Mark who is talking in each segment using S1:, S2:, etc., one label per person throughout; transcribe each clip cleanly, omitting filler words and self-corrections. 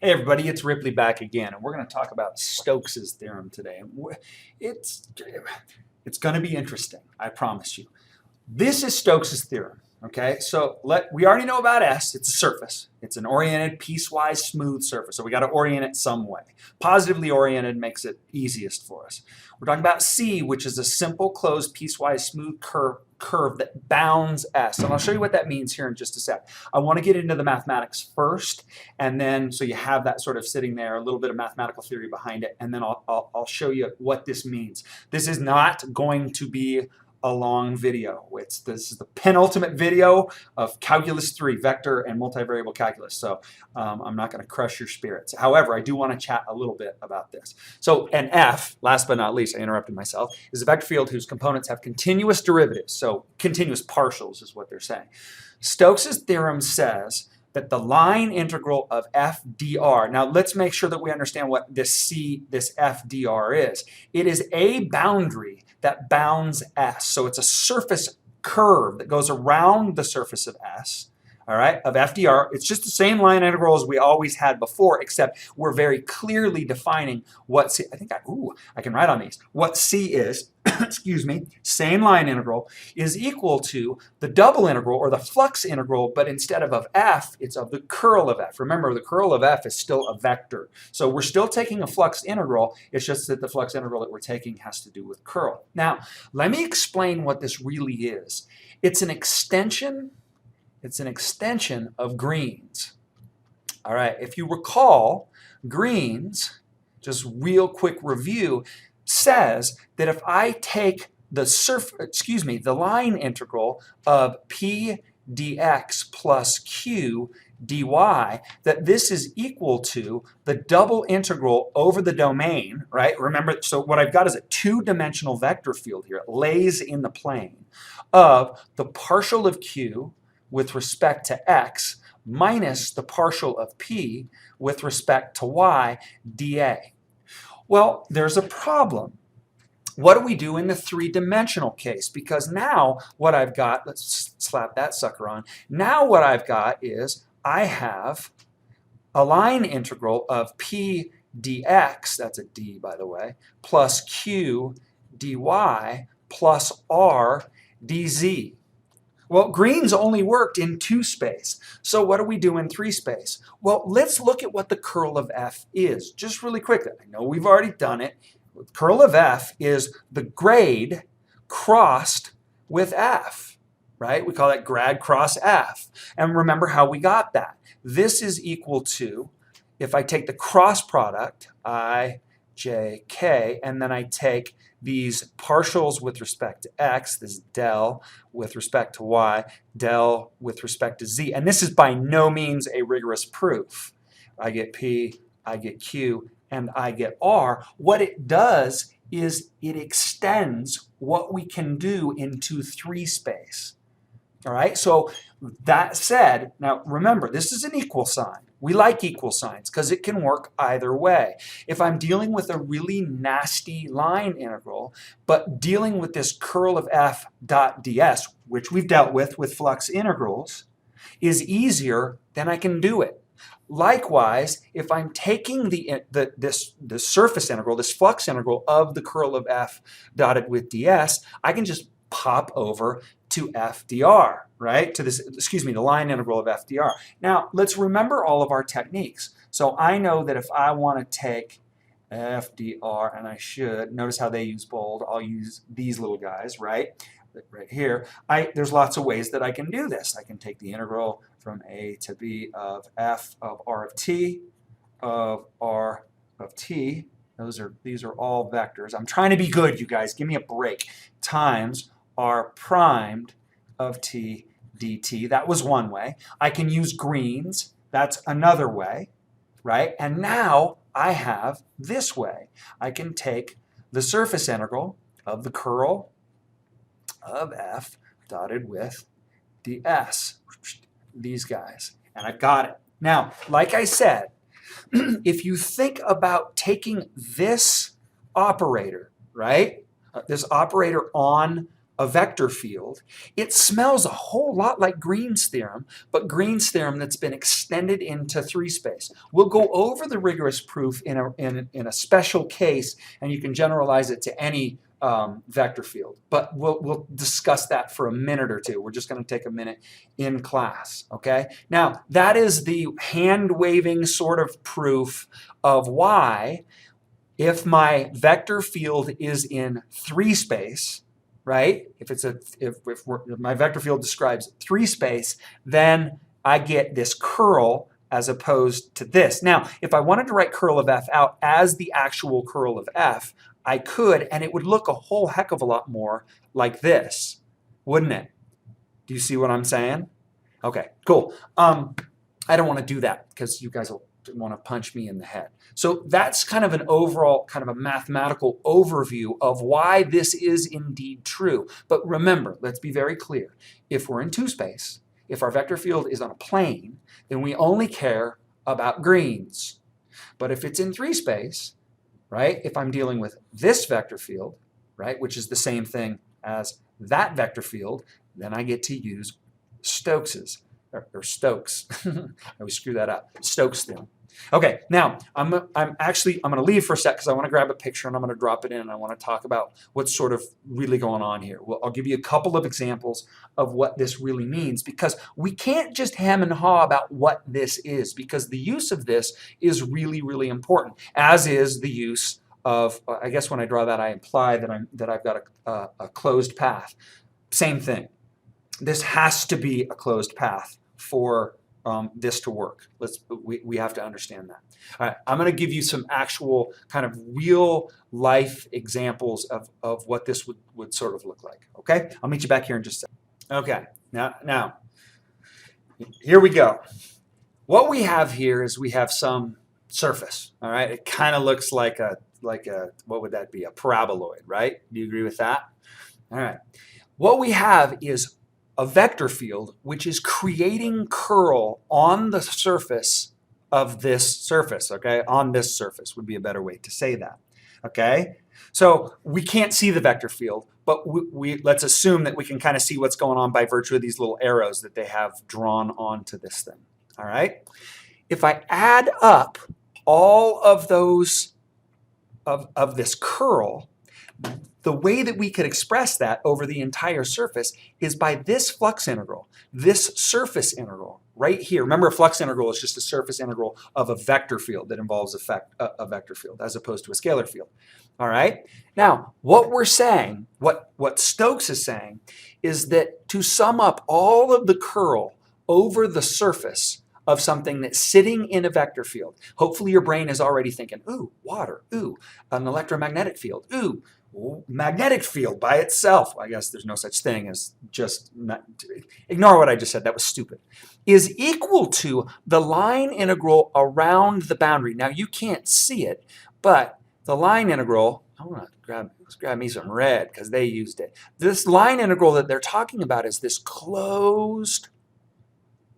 S1: Hey everybody, it's Ripley back again, and we're going to talk about Stokes' theorem today. It's it's going to be interesting, I promise you. This is Stokes' theorem. Okay, so we already know about S. It's a surface. It's an oriented, piecewise, smooth surface. So we got to orient it some way. Positively oriented makes it easiest for us. We're talking about C, which is a simple, closed, piecewise, smooth curve that bounds S. And I'll show you what that means here in just a sec. I want to get into the mathematics first, and then so you have that sort of sitting there, a little bit of mathematical theory behind it, and then I'll show you what this means. This is not going to be a long video. This is the penultimate video of Calculus 3, vector and multivariable calculus. So I'm not going to crush your spirits. However, I do want to chat a little bit about this. So an F, last but not least, I interrupted myself, is a vector field whose components have continuous derivatives. So continuous partials is what they're saying. Stokes' theorem says that the line integral of f dr, now let's make sure that we understand what this f dr is. It is a boundary that bounds S. So it's a surface curve that goes around the surface of S, all right, of f dr. It's just the same line integral as we always had before, except we're very clearly defining what C, I can write on these, what C is, excuse me, same line integral, is equal to the double integral or the flux integral, but instead of f, it's of the curl of f. Remember, the curl of f is still a vector. So we're still taking a flux integral, it's just that the flux integral that we're taking has to do with curl. Now, let me explain what this really is. It's an extension of Green's. All right, if you recall, Green's, just real quick review, says that if I take the line integral of p dx plus q dy, that this is equal to the double integral over the domain, right? Remember, so what I've got is a two-dimensional vector field here. It lays in the plane of the partial of q with respect to x minus the partial of p with respect to y dA. Well, there's a problem. What do we do in the three-dimensional case? Because now what I've got, let's slap that sucker on, now what I've got is I have a line integral of p dx, that's a d by the way, plus q dy plus r dz. Well, Green's only worked in 2 space. So what do we do in 3 space? Well, let's look at what the curl of f is, just really quickly. I know we've already done it. The curl of f is the grade crossed with f, right? We call that grad cross f. And remember how we got that. This is equal to, if I take the cross product, I, j, k, and then I take these partials with respect to x, this del with respect to y, del with respect to z. And this is by no means a rigorous proof. I get p, I get q, and I get r. What it does is it extends what we can do into 3 space. All right, so that said, now remember, this is an equal sign. We like equal signs because it can work either way. If I'm dealing with a really nasty line integral, but dealing with this curl of f dot ds, which we've dealt with flux integrals, is easier, then I can do it. Likewise, if I'm taking this surface integral, this flux integral of the curl of f dotted with ds, I can just pop over to f dr, right? To this, the line integral of f dr. Now, let's remember all of our techniques. So I know that if I want to take f dr, and I should, notice how they use bold, I'll use these little guys, right? Right here, there's lots of ways that I can do this. I can take the integral from a to b of f of r of t of r of t. These are all vectors. I'm trying to be good, you guys. Give me a break. Times r primed of t dt. That was one way. I can use Green's. That's another way, right? And now I have this way. I can take the surface integral of the curl of f dotted with ds, these guys, and I've got it. Now, like I said, if you think about taking this operator, right, this operator on a vector field, it smells a whole lot like Green's theorem, but Green's theorem that's been extended into 3-space. We'll go over the rigorous proof in a special case, and you can generalize it to any vector field. But we'll discuss that for a minute or two. We're just going to take a minute in class, okay? Now, that is the hand-waving sort of proof of why, if my vector field is in 3-space, right? If my vector field describes 3-space, then I get this curl as opposed to this. Now, if I wanted to write curl of f out as the actual curl of f, I could, and it would look a whole heck of a lot more like this, wouldn't it? Do you see what I'm saying? Okay, cool. I don't want to do that because you guys will want to punch me in the head. So that's kind of an overall, kind of a mathematical overview of why this is indeed true. But remember, let's be very clear. If we're in 2-space, if our vector field is on a plane, then we only care about Greens. But if it's in 3-space, right, if I'm dealing with this vector field, right, which is the same thing as that vector field, then I get to use Stokes's, or Stokes. I always screw that up. Stokes theorem. Okay, now I'm going to leave for a sec because I want to grab a picture and I'm going to drop it in and I want to talk about what's sort of really going on here. Well, I'll give you a couple of examples of what this really means, because we can't just hem and haw about what this is, because the use of this is really, really important, as is the use of, I guess when I draw that I imply that I've got a closed path. Same thing. This has to be a closed path for this to work. We have to understand that. All right, I'm going to give you some actual kind of real life examples of what this would sort of look like. Okay, I'll meet you back here in just a second. Okay, now here we go. What we have here is we have some surface. All right, it kind of looks like a what would that be? A paraboloid, right? Do you agree with that? All right. What we have is a vector field which is creating curl on the surface of this surface, okay? On this surface would be a better way to say that, okay? So we can't see the vector field, but let's assume that we can kind of see what's going on by virtue of these little arrows that they have drawn onto this thing, all right? If I add up all of those, of this curl, the way that we could express that over the entire surface is by this flux integral, this surface integral right here. Remember, a flux integral is just a surface integral of a vector field that involves a vector field as opposed to a scalar field. All right? Now, what we're saying, what Stokes is saying, is that to sum up all of the curl over the surface of something that's sitting in a vector field, hopefully your brain is already thinking, ooh, water, ooh, an electromagnetic field, ooh, magnetic field by itself, I guess there's no such thing as just, ignore what I just said, that was stupid, is equal to the line integral around the boundary. Now you can't see it, but the line integral, I want to grab me some red because they used it. This line integral that they're talking about is this closed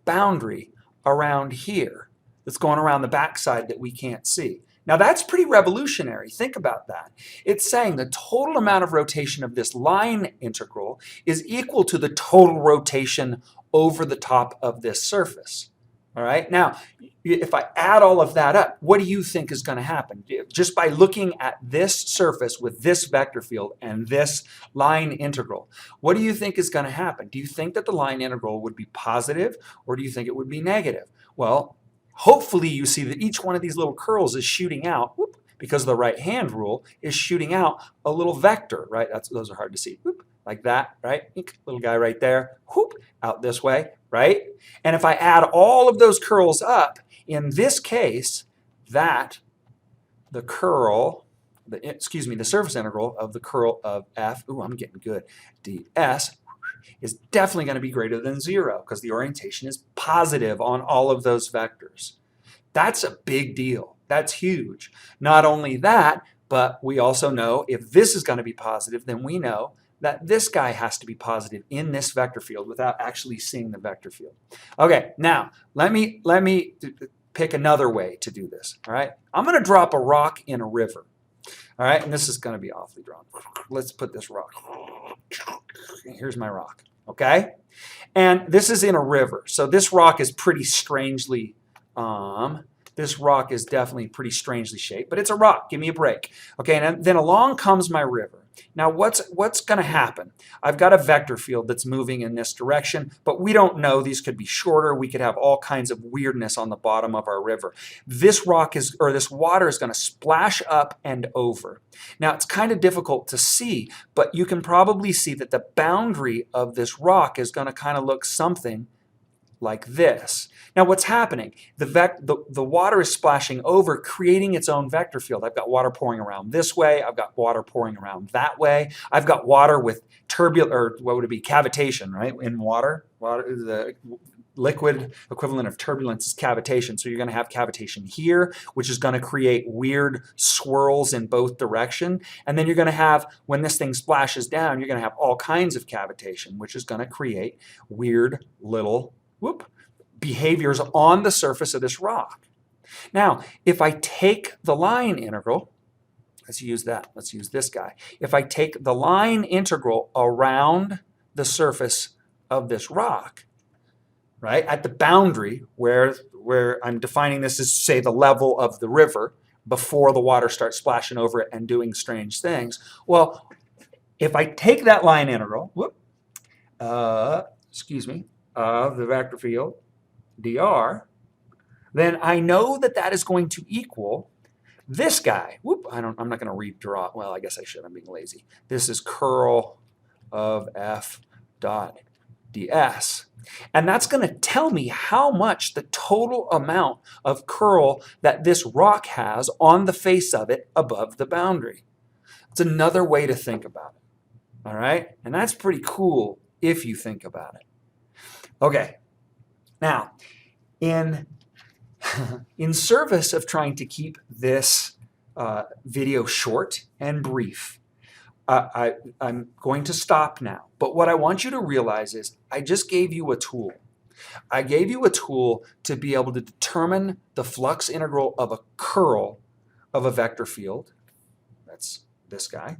S1: boundary around here that's going around the backside that we can't see. Now that's pretty revolutionary. Think about that. It's saying the total amount of rotation of this line integral is equal to the total rotation over the top of this surface. All right. Now, if I add all of that up, what do you think is going to happen? Just by looking at this surface with this vector field and this line integral, what do you think is going to happen? Do you think that the line integral would be positive, or do you think it would be negative? Well, hopefully you see that each one of these little curls is shooting out, whoop, because of the right-hand rule, is shooting out a little vector, right? Those are hard to see. Whoop, like that, right? Little guy right there, whoop, out this way, right? And if I add all of those curls up, in this case, that the curl, the surface integral of the curl of f, ooh, I'm getting good, ds, is definitely going to be greater than 0 because the orientation is positive on all of those vectors. That's a big deal. That's huge. Not only that, but we also know if this is going to be positive, then we know that this guy has to be positive in this vector field without actually seeing the vector field. Okay, now let me pick another way to do this. All right, I'm going to drop a rock in a river. All right, and this is going to be awfully drawn. Let's put this rock. Here's my rock, okay? And this is in a river, so this rock is pretty strangely, this rock is definitely pretty strangely shaped, but it's a rock. Give me a break. Okay, and then along comes my river. Now, what's going to happen? I've got a vector field that's moving in this direction, but we don't know. These could be shorter. We could have all kinds of weirdness on the bottom of our river. This rock is, or this water is going to splash up and over. Now, it's kind of difficult to see, but you can probably see that the boundary of this rock is going to kind of look something like this. Now what's happening? The water is splashing over, creating its own vector field. I've got water pouring around this way. I've got water pouring around that way. I've got water with turbulent, or what would it be, cavitation, right? In water, the liquid equivalent of turbulence is cavitation. So you're going to have cavitation here, which is going to create weird swirls in both directions. And then you're going to have, when this thing splashes down, you're going to have all kinds of cavitation, which is going to create weird little behaviors on the surface of this rock. Now, if I take the line integral, let's use that. Let's use this guy. If I take the line integral around the surface of this rock, right, at the boundary where I'm defining this as, say, the level of the river before the water starts splashing over it and doing strange things. Well, if I take that line integral, of the vector field, dr, then I know that that is going to equal this guy. I'm not going to redraw. Well, I guess I should. I'm being lazy. This is curl of f dot ds. And that's going to tell me how much the total amount of curl that this rock has on the face of it above the boundary. It's another way to think about it. All right? And that's pretty cool if you think about it. Okay, now, in service of trying to keep this video short and brief, I'm going to stop now. But what I want you to realize is I just gave you a tool. I gave you a tool to be able to determine the flux integral of a curl of a vector field. That's this guy.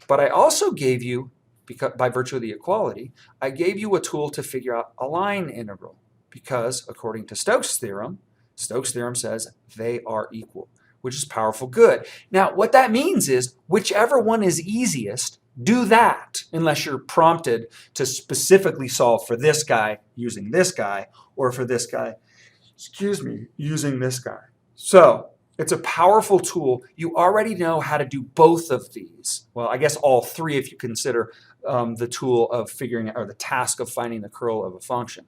S1: But I also gave you, because by virtue of the equality, I gave you a tool to figure out a line integral, because according to Stokes' theorem says they are equal, which is powerful good. Now, what that means is whichever one is easiest, do that, unless you're prompted to specifically solve for this guy using this guy, or for this guy, using this guy. So it's a powerful tool. You already know how to do both of these. Well, I guess all three if you consider the tool of figuring out, or the task of finding the curl of a function.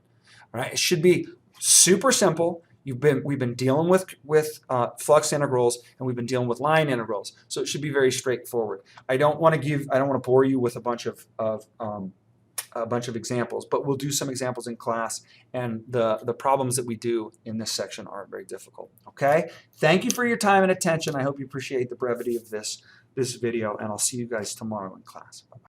S1: All right, it should be super simple. We've been dealing with flux integrals, and we've been dealing with line integrals, so it should be very straightforward. I don't want to bore you with a bunch of examples, but we'll do some examples in class, and the problems that we do in this section aren't very difficult. Okay, thank you for your time and attention. I hope you appreciate the brevity of this video, and I'll see you guys tomorrow in class. Bye-bye.